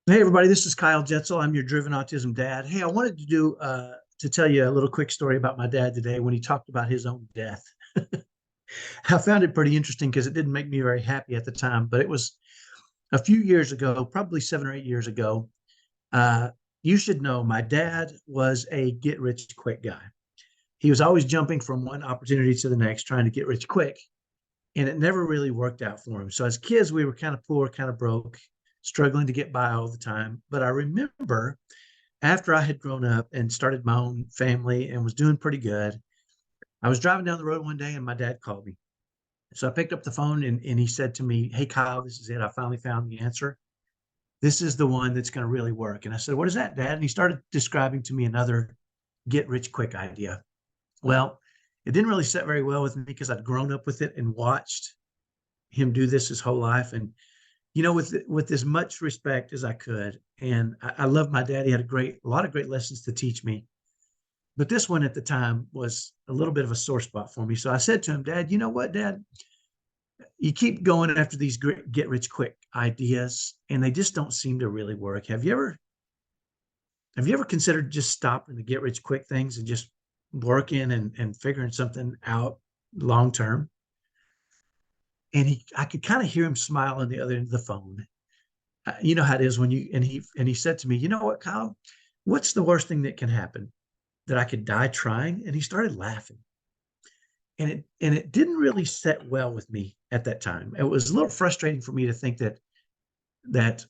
Hey everybody, this is Kyle Jetzel. I'm your driven autism dad. Hey, I wanted to tell you a little quick story about my dad today when he talked about his own death. I found it pretty interesting because it didn't make me very happy at the time, but it was a few years ago, probably 7 or 8 years ago. Uh, you should know my dad was a get rich quick guy. He was always jumping from one opportunity to the next, trying to get rich quick, and it never really worked out for him. So as kids, we were kind of poor, kind of broke, struggling to get by all the time. But I remember after I had grown up and started my own family and was doing pretty good, I was driving down the road one day and my dad called me. So I picked up the phone and he said to me, "Hey, Kyle, this is it. I finally found the answer. This is the one that's going to really work." And I said, "What is that, Dad?" And he started describing to me another get rich quick idea. Well, it didn't really set very well with me because I'd grown up with it and watched him do this his whole life. And with as much respect as I could. And I love my dad. He had a lot of great lessons to teach me. But this one at the time was a little bit of a sore spot for me. So I said to him, "Dad, you know what, Dad? You keep going after these great get rich quick ideas, and they just don't seem to really work. Have you ever considered just stopping the get rich quick things and just working and figuring something out long term?" And I could kind of hear him smile on the other end of the phone. You know how it is when you and he said to me, "You know what, Kyle? What's the worst thing that can happen? That I could die trying?" And he started laughing. And it didn't really set well with me at that time. It was a little frustrating for me to think that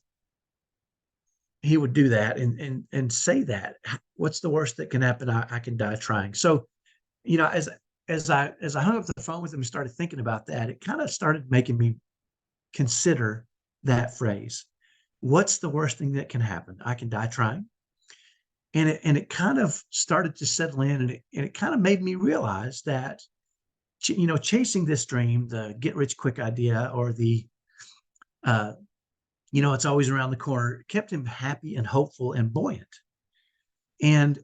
he would do that and say that. What's the worst that can happen? I can die trying. So, you know, as I hung up the phone with him and started thinking about that, it kind of started making me consider that phrase. What's the worst thing that can happen? I can die trying. And it kind of started to settle in, and it kind of made me realize that chasing this dream, the get rich quick idea, or the uh, it's always around the corner, kept him happy and hopeful and buoyant. And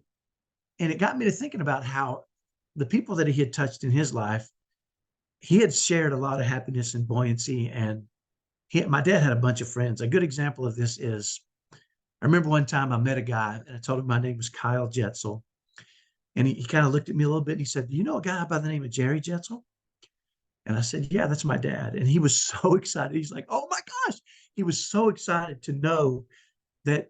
and it got me to thinking about how the people that he had touched in his life, he had shared a lot of happiness and buoyancy. And my dad had a bunch of friends. A good example of this is I remember one time I met a guy and I told him my name was Kyle Jetzel. And he kind of looked at me a little bit and he said, "Do you know a guy by the name of Jerry Jetzel?" And I said, "Yeah, that's my dad." And he was so excited. He's like, "Oh my gosh." He was so excited to know that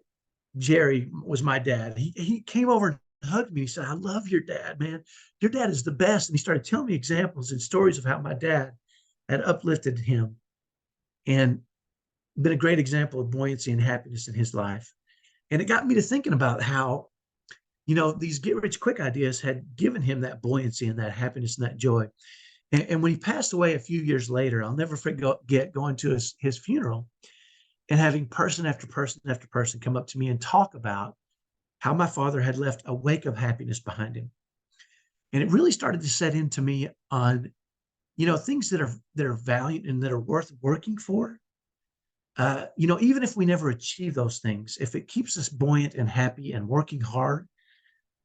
Jerry was my dad. He came over and hugged me. He said, "I love your dad, man. Your dad is the best." And he started telling me examples and stories of how my dad had uplifted him and been a great example of buoyancy and happiness in his life. And it got me to thinking about how, these get rich quick ideas had given him that buoyancy and that happiness and that joy. And when he passed away a few years later, I'll never forget going to his funeral and having person after person after person come up to me and talk about how my father had left a wake of happiness behind him. And it really started to set into me on, things that are valiant and that are worth working for. Even if we never achieve those things, if it keeps us buoyant and happy and working hard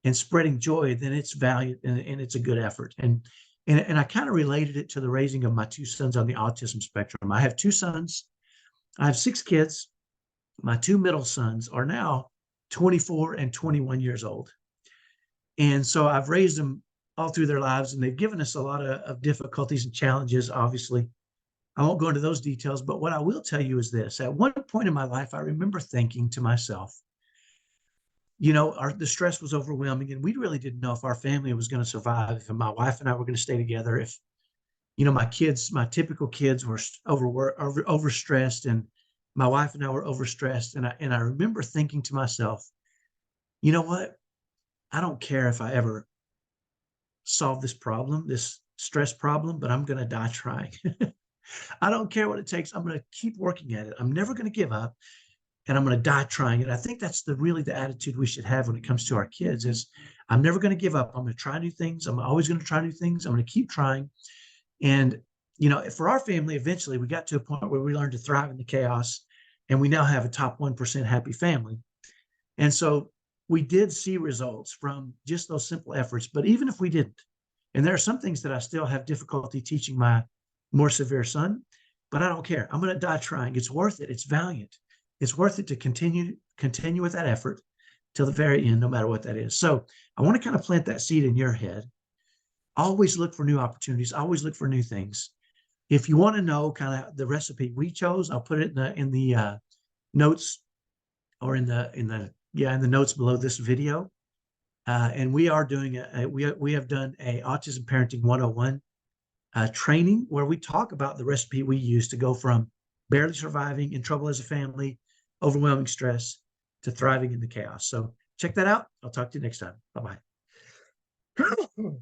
and spreading joy, then it's valiant and it's a good effort. And I kind of related it to the raising of my two sons on the autism spectrum. I have two sons. I have six kids. My two middle sons are now 24 and 21 years old. And so I've raised them all through their lives, and they've given us a lot of difficulties and challenges, obviously. I won't go into those details, but what I will tell you is this. At one point in my life, I remember thinking to myself, the stress was overwhelming, and we really didn't know if our family was going to survive, if my wife and I were going to stay together, if my typical kids were overstressed, and my wife and I were overstressed. And I remember thinking to myself, you know what? I don't care if I ever solve this problem, this stress problem, but I'm going to die trying. I don't care what it takes. I'm going to keep working at it. I'm never going to give up, and I'm going to die trying. And I think that's really the attitude we should have when it comes to our kids is I'm never going to give up. I'm going to try new things. I'm always going to try new things. I'm going to keep trying. And, for our family, eventually we got to a point where we learned to thrive in the chaos, and we now have a top 1% happy family. And so we did see results from just those simple efforts. But even if we didn't, and there are some things that I still have difficulty teaching my more severe son, but I don't care. I'm going to die trying. It's worth it. It's valiant. it's worth it to continue with that effort till the very end, no matter what that is. So I want to kind of plant that seed in your head. Always look for new opportunities. Always look for new things. If you want to know kind of the recipe we chose, I'll put it in the notes, or in the notes below this video. And we are doing we have done a Autism Parenting 101 training where we talk about the recipe we use to go from barely surviving, in trouble as a family, overwhelming stress, to thriving in the chaos. So check that out. I'll talk to you next time. Bye bye.